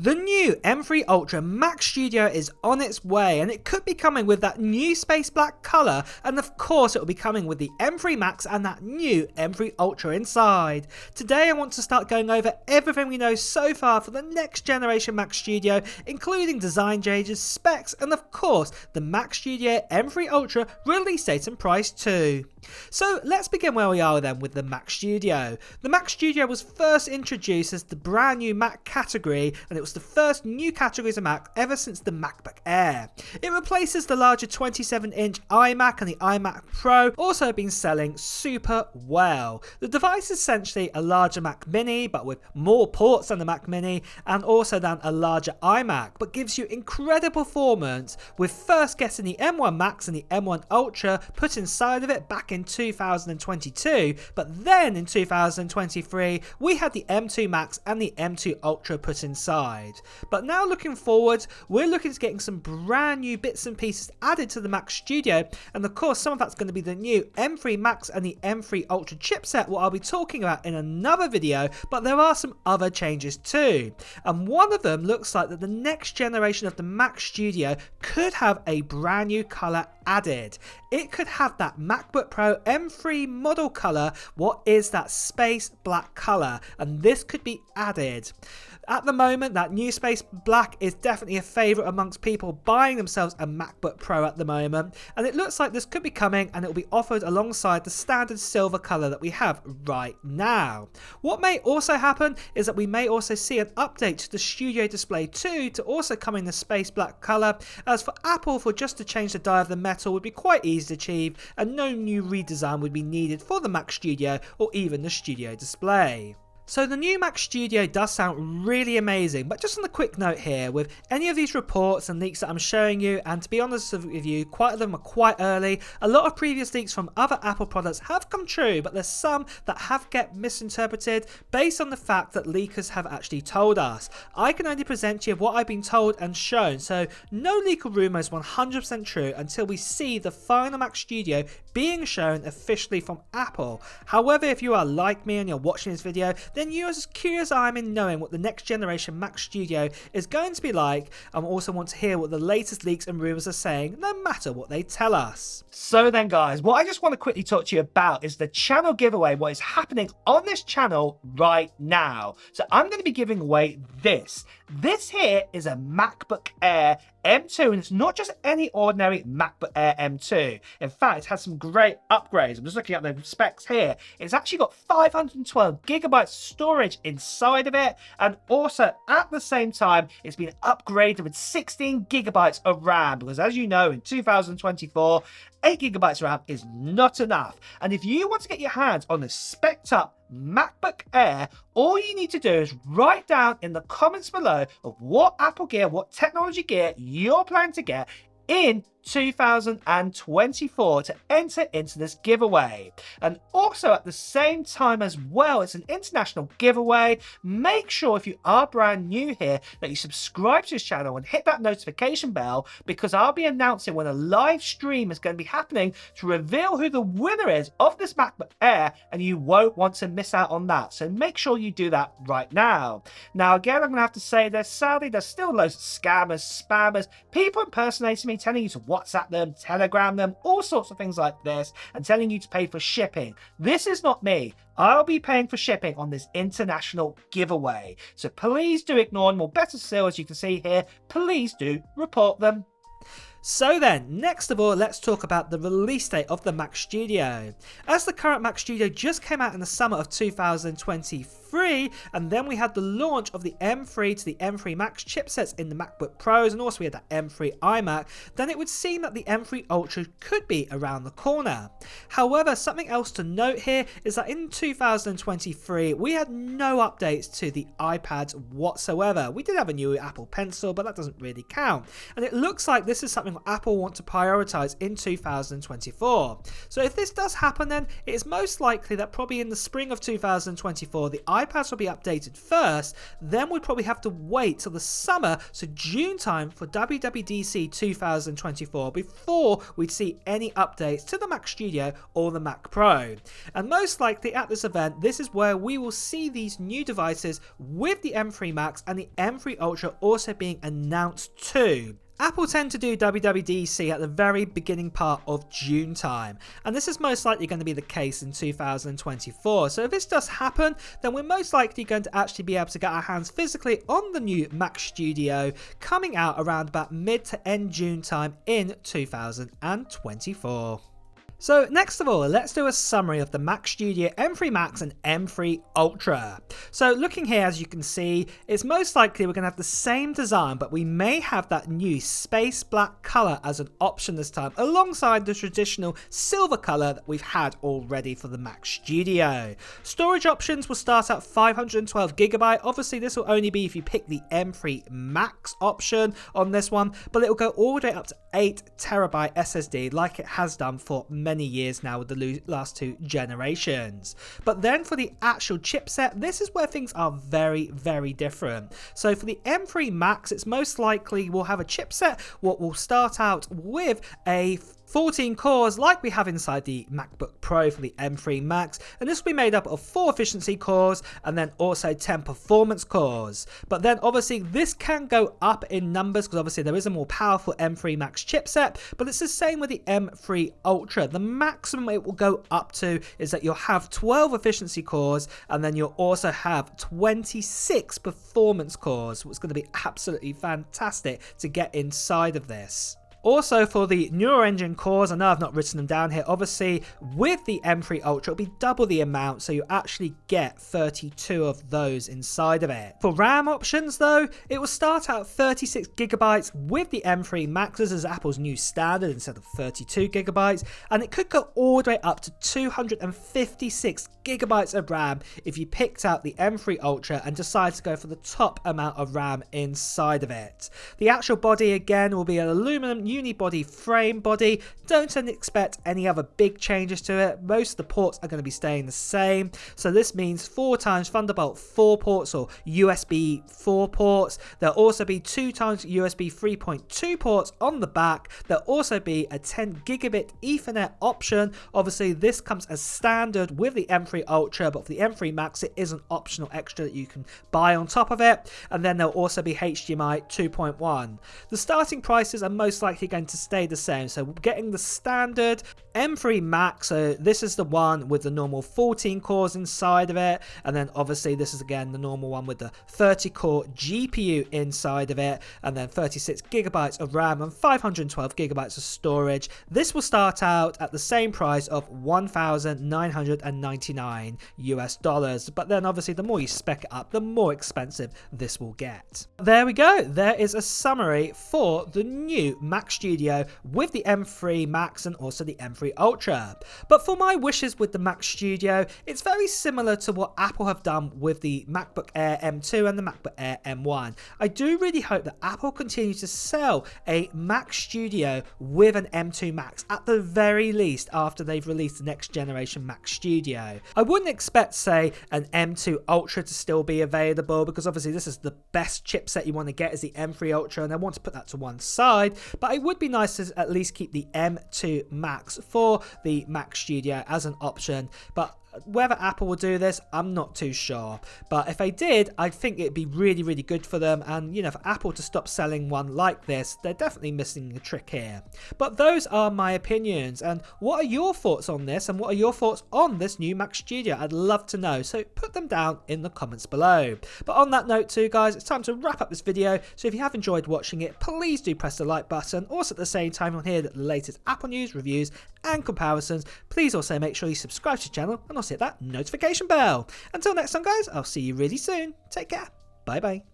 The new M3 Ultra Mac Studio is on its way, and it could be coming with that new space black colour, and of course it will be coming with the M3 Max and that new M3 Ultra inside. Today I want to start going over everything we know so far for the next generation Mac Studio, including design changes, specs, and of course the Mac Studio M3 Ultra release date and price too. So let's begin where we are then with the Mac Studio. The Mac Studio was first introduced as the brand new Mac category, and it was the first new category of Mac ever since the MacBook Air. It replaces the larger 27-inch iMac, and the iMac Pro also have been selling super well. The device is essentially a larger Mac Mini but with more ports than the Mac Mini, and also than a larger iMac, but gives you incredible performance, with first getting the M1 Max and the M1 Ultra put inside of it back in 2022, but then in 2023 we had the M2 Max and the M2 Ultra put inside. But now looking forward, we're looking at getting some brand new bits and pieces added to the Mac Studio, and of course some of that's going to be the new M3 Max and the M3 Ultra chipset, what I'll be talking about in another video, but there are some other changes too. And one of them looks like that the next generation of the Mac Studio could have a brand new colour added. It could have that MacBook Pro M3 model colour, what is that space black colour, and this could be added. At the moment, that new space black is definitely a favourite amongst people buying themselves a MacBook Pro at the moment, and it looks like this could be coming, and it will be offered alongside the standard silver colour that we have right now. What may also happen is that we may also see an update to the Studio Display 2 to also come in the space black colour, as for Apple, for just to change the dye of the metal would be quite easy to achieve, and no new redesign would be needed for the Mac Studio or even the Studio Display. So the new Mac Studio does sound really amazing, but just on a quick note here, with any of these reports and leaks that I'm showing you, and to be honest with you, quite a lot of them are quite early. A lot of previous leaks from other Apple products have come true, but there's some that have get misinterpreted based on the fact that leakers have actually told us. I can only present you what I've been told and shown, so no leaker rumour is 100% true until we see the final Mac Studio being shown officially from Apple. However, if you are like me and you're watching this video, then you're as curious as I am in knowing what the next generation Mac Studio is going to be like, and also want to hear what the latest leaks and rumours are saying, no matter what they tell us. So then guys, what I just want to quickly talk to you about is the channel giveaway, what is happening on this channel right now. So I'm going to be giving away this. This here is a MacBook Air M2, and it's not just any ordinary MacBook Air M2. In fact, it has some great upgrades. I'm just looking at the specs here. It's actually got 512 gigabytes storage inside of it, and also at the same time it's been upgraded with 16 gigabytes of RAM, because as you know, in 2024 8 gigabytes of RAM is not enough. And if you want to get your hands on this spec'd up MacBook Air, all you need to do is write down in the comments below of what Apple gear, what technology gear you're planning to get in 2024 to enter into this giveaway. And also at the same time as well, it's an international giveaway. Make sure if you are brand new here that you subscribe to this channel and hit that notification bell, because I'll be announcing when a live stream is going to be happening to reveal who the winner is of this MacBook Air, and you won't want to miss out on that. So make sure you do that right now. Now again, I'm going to have to say that sadly there's still loads of scammers, spammers, people impersonating me, telling you to WhatsApp them, Telegram them, all sorts of things like this, and telling you to pay for shipping. This is not me. I'll be paying for shipping on this international giveaway. So please do ignore them, or better still, as you can see here, please do report them. So then, next of all, let's talk about the release date of the Mac Studio. As the current Mac Studio just came out in the summer of 2023, and then we had the launch of the M3 to the M3 Max chipsets in the MacBook Pros, and also we had that M3 iMac, then it would seem that the M3 Ultra could be around the corner. However, something else to note here is that in 2023, we had no updates to the iPads whatsoever. We did have a new Apple Pencil, but that doesn't really count. And it looks like this is something something Apple want to prioritize in 2024. So if this does happen, then it is most likely that probably in the spring of 2024 the iPads will be updated first, then we'd probably have to wait till the summer, so June time, for WWDC 2024 before we'd see any updates to the Mac Studio or the Mac Pro. And most likely at this event, this is where we will see these new devices with the M3 Max and the M3 Ultra also being announced too. Apple tend to do WWDC at the very beginning part of June time, and this is most likely going to be the case in 2024. So if this does happen, then we're most likely going to actually be able to get our hands physically on the new Mac Studio coming out around about mid to end June time in 2024. So next of all, let's do a summary of the Mac Studio M3 Max and M3 Ultra. So looking here, as you can see, it's most likely we're going to have the same design, but we may have that new space black color as an option this time, alongside the traditional silver color that we've had already for the Mac Studio. Storage options will start at 512GB. Obviously, this will only be if you pick the M3 Max option on this one, but it will go all the way up to 8TB SSD like it has done for many years now with the last two generations. But then for the actual chipset, this is where things are very, very different. So for the M3 Max, it's most likely we'll have a chipset what will start out with a 14 cores like we have inside the MacBook Pro for the M3 Max, and this will be made up of 4 efficiency cores and then also 10 performance cores. But then obviously this can go up in numbers because obviously there is a more powerful M3 Max chipset, but it's the same with the M3 Ultra. The maximum it will go up to is that you'll have 12 efficiency cores and then you'll also have 26 performance cores. It's going to be absolutely fantastic to get inside of this. Also for the neural engine cores, I know I've not written them down here, obviously with the M3 Ultra it'll be double the amount, so you actually get 32 of those inside of it. For RAM options though, it will start out 36GB with the M3 Max. This is Apple's new standard instead of 32GB, and it could go all the way up to 256GB of RAM if you picked out the M3 Ultra and decided to go for the top amount of RAM inside of it. The actual body again will be an aluminum unibody frame body. Don't expect any other big changes to it. Most of the ports are going to be staying the same. So this means 4 times Thunderbolt 4 ports or USB 4 ports. There'll also be 2 times USB 3.2 ports on the back. There'll also be a 10 gigabit Ethernet option. Obviously this comes as standard with the M3 Ultra, but for the M3 Max it is an optional extra that you can buy on top of it. And then there'll also be HDMI 2.1. The starting prices are most likely going to stay the same, so we're getting the standard M3 Max, so this is the one with the normal 14 cores inside of it, and then obviously this is again the normal one with the 30 core GPU inside of it, and then 36GB of RAM and 512GB of storage. This will start out at the same price of $1,999 but then obviously the more you spec it up, the more expensive this will get. There we go, there is a summary for the new Mac Studio with the M3 Max and also the M3 Ultra. But for my wishes with the Mac Studio, it's very similar to what Apple have done with the MacBook Air M2 and the MacBook Air M1. I do really hope that Apple continues to sell a Mac Studio with an M2 Max at the very least after they've released the next generation Mac Studio. I wouldn't expect, say, an M2 Ultra to still be available because obviously this is the best chipset you want to get is the M3 Ultra, and I want to put that to one side, but it would be nice to at least keep the M2 Max for the Mac Studio as an option. But whether Apple will do this, I'm not too sure. But if they did, I think it'd be really, really good for them. And, you know, for Apple to stop selling one like this, they're definitely missing a trick here. But those are my opinions. And what are your thoughts on this? And what are your thoughts on this new Mac Studio? I'd love to know. So put them down in the comments below. But on that note too, guys, it's time to wrap up this video. So if you have enjoyed watching it, please do press the like button. Also at the same time, you'll hear the latest Apple news, reviews, and comparisons. Please also make sure you subscribe to the channel and also hit that notification bell. Until next time, guys, I'll see you really soon. Take care. Bye bye.